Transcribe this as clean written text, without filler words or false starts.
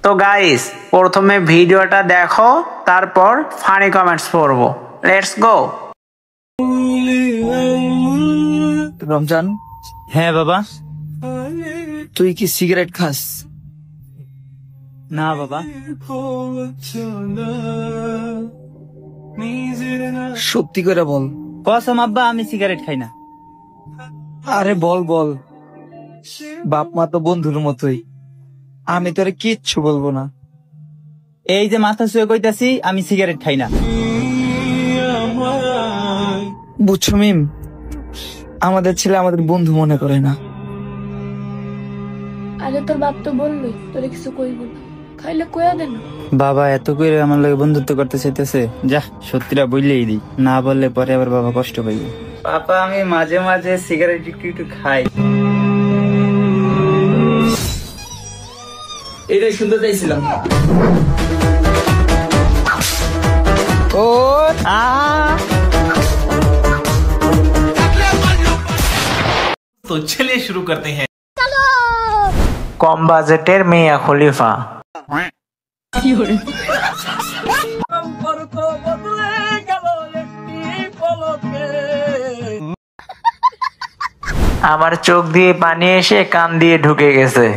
তো গাইস প্রথমে ভিডিওটা দেখো, তারপর ফানি কমেন্টস পড়বো। Let's go. রমজান, হ্যাঁ বাবা। তুই কি সিগারেট খাস? না বাবা। সত্যি করে বল। কসম আব্বা, আমি সিগারেট খাই না। আরে বল বল, বাপ মা তো বন্ধুর মতোই, আমি তোরে কিচ্ছু বলবো না। এই যে মাথা শুয়ে কইতাছি, আমি সিগারেট খাই না। বুঝছো মিম, আমাদের ছেলে আমাদের বন্ধু মনে করে না। আরে তোর বাপ তো বললই তোরে কিছু কইব না, খাইলে কইয়া দে না। বাবা এত করে আমার লগে বন্ধুত্ব করতে চাইতেছে, যা সত্যিটা বললেই দিই, না বললে পরে আবার বাবা কষ্ট পাইবে। পাপা আমি মাঝে মাঝে সিগারেট একটু একটু খাই। এটাই শুনতে চাইছিলাম। ও तो चलिए शुरू करते हैं। কম বাজেটের মিয়া খলিফা। আমার চোখ দিয়ে পানি এসে কান দিয়ে ঢুকে গেছে।